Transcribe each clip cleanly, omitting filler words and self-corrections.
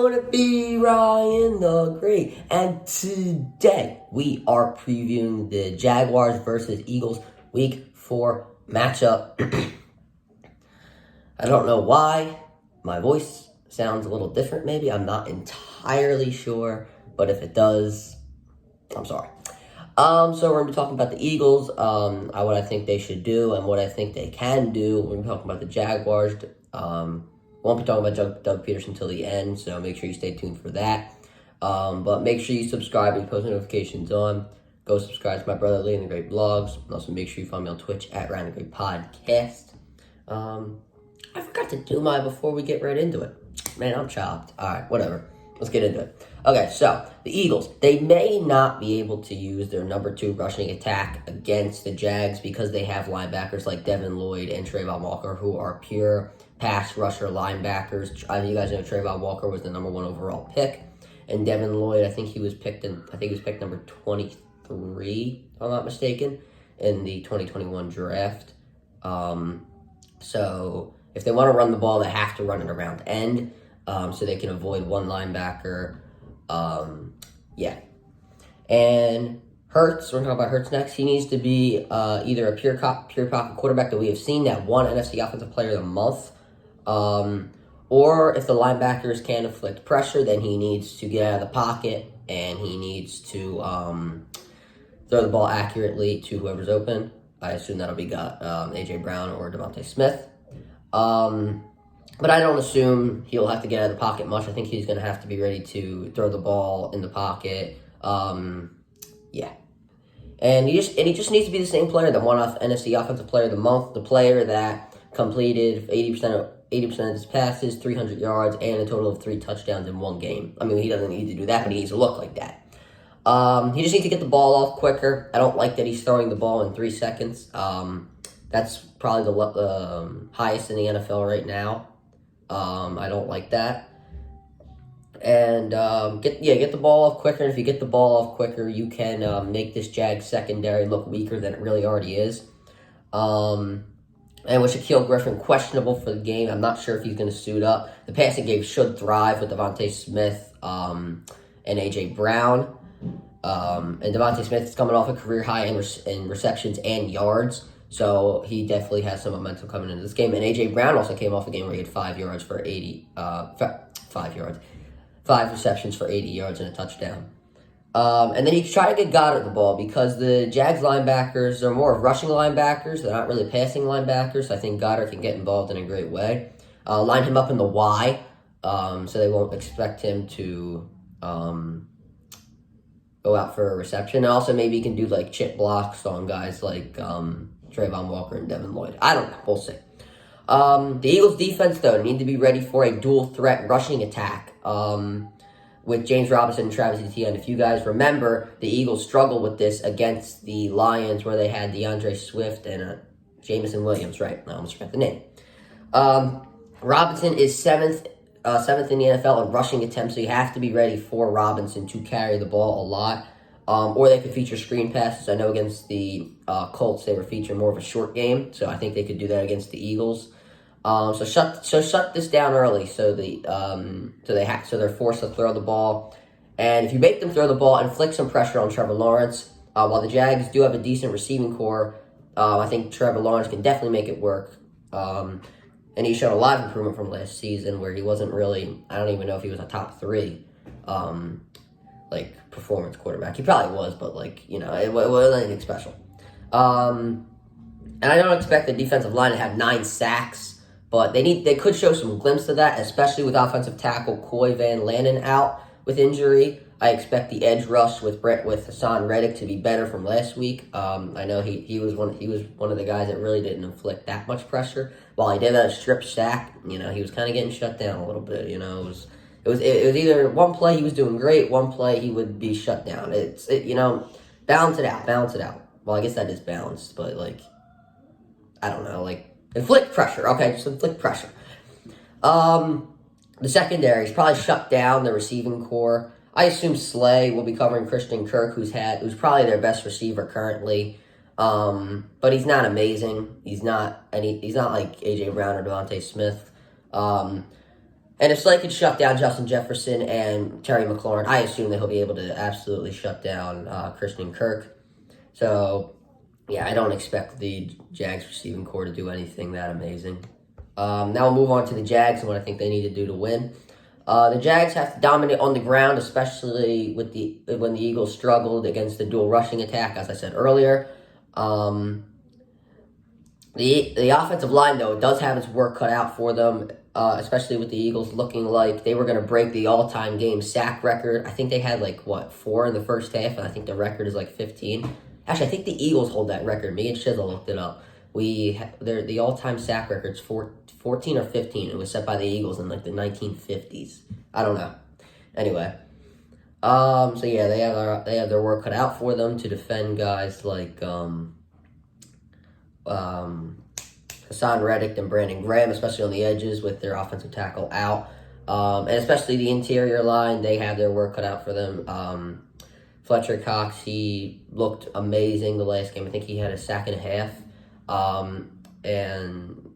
gonna be Ryan the Great. And today we are previewing the Jaguars versus Eagles Week 4 matchup. I don't know why my voice sounds a little different maybe. I'm not entirely sure, but if it does, I'm sorry. So we're going to be talking about the Eagles, what I think they should do and what I think they can do. We're going to be talking about the Jaguars. Won't be talking about Doug Peterson until the end, so make sure you stay tuned for that. But make sure you subscribe and post notifications on. Go subscribe to my brother Lee and the Great Blogs. And also make sure you follow me on Twitch at Ryan the Great Podcast. I forgot to do mine before we get right into it. Man, I'm chopped. All right, whatever. Let's get into it. Okay, so the Eagles, they may not be able to use their number 2 rushing attack against the Jags because they have linebackers like Devin Lloyd and Trayvon Walker who are pure pass rusher linebackers. You guys know Trayvon Walker was the number 1 overall pick, and Devin Lloyd, I think he was picked number 23, if I'm not mistaken, in the 2021 draft. So if they want to run the ball, they have to run it around end, so they can avoid one linebacker. And Hurts, we're going to talk about Hurts next. He needs to be either a pure pocket quarterback that we have seen that won NFC Offensive Player of the Month, or if the linebackers can inflict pressure, then he needs to get out of the pocket and he needs to throw the ball accurately to whoever's open. I assume that'll be A.J. Brown or Devontae Smith. But I don't assume he'll have to get out of the pocket much. I think he's going to have to be ready to throw the ball in the pocket. And he just needs to be the same player that won off NFC Offensive Player of the Month, the player that completed 80% of his passes, 300 yards, and a total of 3 touchdowns in one game. I mean, he doesn't need to do that, but he needs to look like that. He just needs to get the ball off quicker. I don't like that he's throwing the ball in 3 seconds. That's probably the highest in the NFL right now. I don't like that. And get the ball off quicker. And if you get the ball off quicker, you can make this Jags secondary look weaker than it really already is. And with Shaquille Griffin questionable for the game, I'm not sure if he's going to suit up. The passing game should thrive with Devontae Smith and A.J. Brown. And Devontae Smith is coming off a career high in receptions and yards. So he definitely has some momentum coming into this game. And A.J. Brown also came off a game where he had 5 receptions for 80 yards and a touchdown. And then you try to get Goddard the ball because the Jags linebackers are more of rushing linebackers. They're not really passing linebackers. So I think Goddard can get involved in a great way. Line him up in the Y so they won't expect him to go out for a reception. And also maybe he can do like chip blocks on guys like Trayvon Walker and Devin Lloyd. I don't know. We'll see. The Eagles defense, though, need to be ready for a dual threat rushing attack with James Robinson and Travis Etienne. If you guys remember, the Eagles struggled with this against the Lions where they had DeAndre Swift and Jameson Williams, right? I almost forgot the name. Robinson is seventh in the NFL in rushing attempts, so you have to be ready for Robinson to carry the ball a lot. Or they could feature screen passes. I know against the Colts they were featuring more of a short game, so I think they could do that against the Eagles. So shut this down early, so they're forced to throw the ball. And if you make them throw the ball, inflict some pressure on Trevor Lawrence. While the Jags do have a decent receiving core, I think Trevor Lawrence can definitely make it work. And he showed a lot of improvement from last season, where he wasn't really. I don't even know if he was a top 3. Performance quarterback. He probably was, but it wasn't anything special. And I don't expect the defensive line to have 9 sacks, but they could show some glimpse of that, especially with offensive tackle Coy Van Lanen out with injury. I expect the edge rush with Hassan Reddick to be better from last week. I know he was one of the guys that really didn't inflict that much pressure. While he did a strip sack, he was kind of getting shut down a little bit. It was either one play he was doing great, one play he would be shut down. Balance it out. Well, I guess that is balanced, but I don't know, inflict pressure. Okay, just inflict pressure. The secondary is probably shut down. The receiving core, I assume Slay will be covering Christian Kirk, who's probably their best receiver currently. But he's not amazing. He's not like A.J. Brown or Devontae Smith. And if Slay could shut down Justin Jefferson and Terry McLaurin, I assume that he'll be able to absolutely shut down Christian Kirk. So, yeah, I don't expect the Jags receiving core to do anything that amazing. Now we'll move on to the Jags and what I think they need to do to win. The Jags have to dominate on the ground, especially when the Eagles struggled against the dual rushing attack, as I said earlier. The offensive line, though, does have its work cut out for them, especially with the Eagles looking like they were going to break the all-time game sack record. I think they had, 4 in the first half, and I think the record is 15. Actually, I think the Eagles hold that record. Me and Shizzle looked it up. The all-time sack record's 14 or 15. It was set by the Eagles in the 1950s. I don't know. Anyway, so yeah, they have their work cut out for them to defend guys like Hassan Reddick and Brandon Graham, especially on the edges with their offensive tackle out, and especially the interior line. They have their work cut out for them. Fletcher Cox, he looked amazing the last game. I think he had a sack and a half. And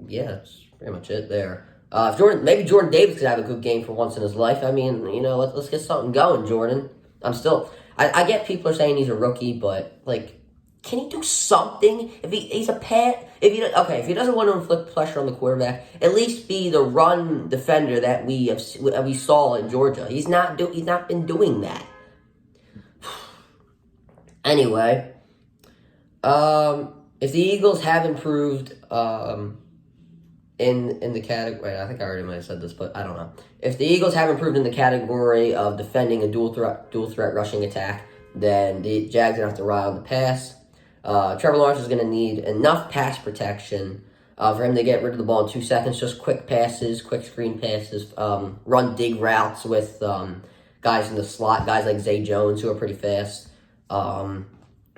yeah, that's pretty much it there. Maybe Jordan Davis could have a good game for once in his life. I mean, let's get something going, Jordan. I get people are saying he's a rookie, but can he do something? If he doesn't want to inflict pressure on the quarterback, at least be the run defender that we saw in Georgia. He's not been doing that. Anyway, if the Eagles have improved in the category, I think I already might have said this, but I don't know. If the Eagles have improved in the category of defending a dual threat rushing attack, then the Jags are going to have to rely on the pass. Trevor Lawrence is going to need enough pass protection for him to get rid of the ball in 2 seconds. Just quick passes, quick screen passes, run dig routes with guys in the slot, guys like Zay Jones who are pretty fast. You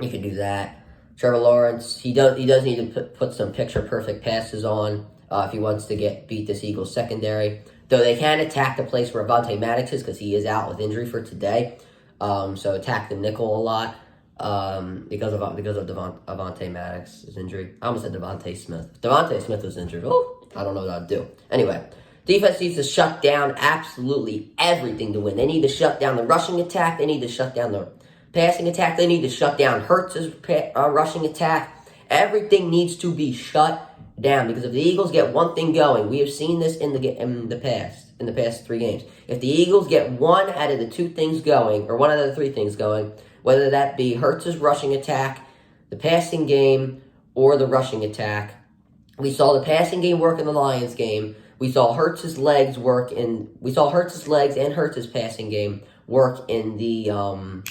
could do that. Trevor Lawrence, he does need to put some picture-perfect passes on if he wants to beat this Eagles secondary. Though they can attack the place where Avonte Maddox is because he is out with injury for today. So attack the nickel a lot because of Avonte Maddox's injury. I almost said Devontae Smith. If Devontae Smith was injured, I don't know what I'd do. Anyway, defense needs to shut down absolutely everything to win. They need to shut down the rushing attack. They need to shut down the passing attack. They need to shut down Hurts' rushing attack. Everything needs to be shut down because if the Eagles get one thing going, we have seen this in the past 3 games. If the Eagles get one out of the 2 things going, or one out of the 3 things going, whether that be Hurts' rushing attack, the passing game, or the rushing attack, we saw the passing game work in the Lions game. We saw Hurts' legs and Hurts' passing game work in the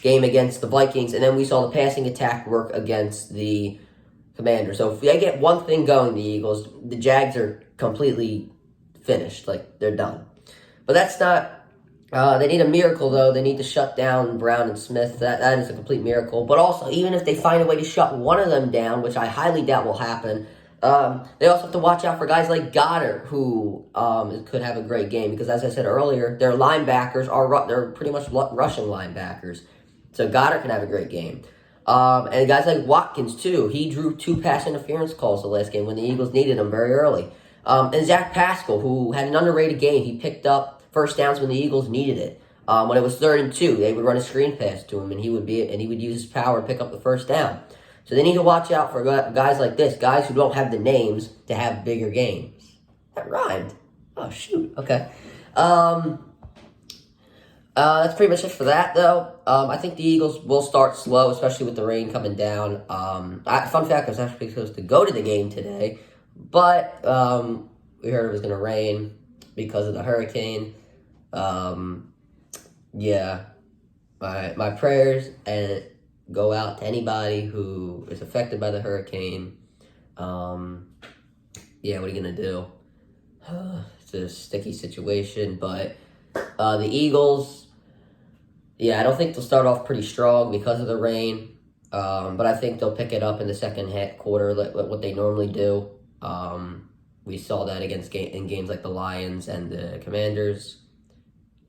game against the Vikings, and then we saw the passing attack work against the Commanders. So if they get one thing going, the Eagles, the Jags are completely finished. They're done. But that's not... they need a miracle, though. They need to shut down Brown and Smith. That is a complete miracle. But also, even if they find a way to shut one of them down, which I highly doubt will happen, they also have to watch out for guys like Goddard, who could have a great game. Because as I said earlier, their linebackers they're pretty much rushing linebackers. So Goddard can have a great game. And guys like Watkins, too. He drew 2 pass interference calls the last game when the Eagles needed him very early. And Zach Pascal, who had an underrated game. He picked up first downs when the Eagles needed it. When it was 3rd and 2, they would run a screen pass to him, and he would use his power to pick up the first down. So they need to watch out for guys like this, guys who don't have the names to have bigger games. That rhymed. Oh, shoot. Okay. That's pretty much it for that, though. I think the Eagles will start slow, especially with the rain coming down. Fun fact, I was actually supposed to go to the game today, but we heard it was going to rain because of the hurricane. Yeah, my prayers and go out to anybody who is affected by the hurricane. Yeah, what are you going to do? It's a sticky situation, but the Eagles, yeah, I don't think they'll start off pretty strong because of the rain, but I think they'll pick it up in the second quarter, like what they normally do. We saw that in games like the Lions and the Commanders.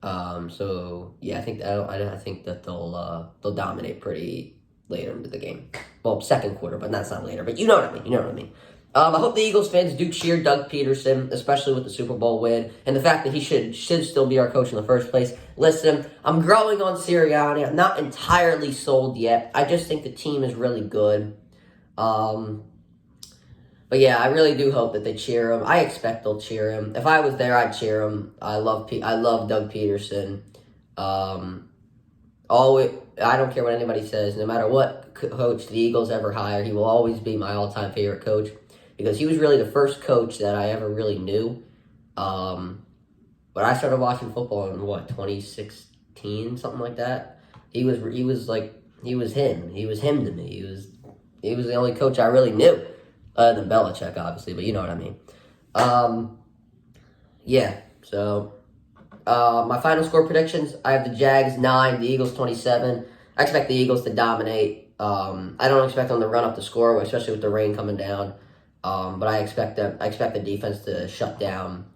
So yeah, I think that they'll dominate pretty later into the game. Well, second quarter, but that's not later. But you know what I mean. I hope the Eagles fans do cheer Doug Peterson, especially with the Super Bowl win, and the fact that he should still be our coach in the first place. Listen, I'm growing on Sirianni. I'm not entirely sold yet. I just think the team is really good. But yeah, I really do hope that they cheer him. I expect they'll cheer him. If I was there, I'd cheer him. I love Doug Peterson. I don't care what anybody says. No matter what coach the Eagles ever hire, he will always be my all-time favorite coach because he was really the first coach that I ever really knew. But I started watching football in 2016, something like that. He was him. He was him to me. He was the only coach I really knew, other than Belichick, obviously. But you know what I mean. Yeah. So. My final score predictions, I have the Jags 9, the Eagles 27. I expect the Eagles to dominate. I don't expect them to run up the score, especially with the rain coming down. But I expect the defense to shut down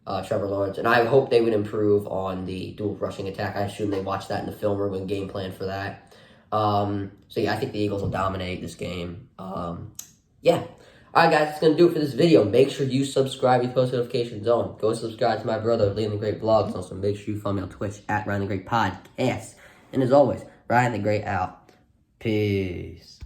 Trevor Lawrence. And I hope they would improve on the dual rushing attack. I assume they watched that in the film room and game plan for that. So yeah, I think the Eagles will dominate this game. Yeah. Alright guys, that's going to do it for this video. Make sure you subscribe with post notifications on. Go subscribe to my brother, Ryan the Great Vlogs. Also, make sure you follow me on Twitch at Ryan the Great Podcast. And as always, Ryan the Great out. Peace.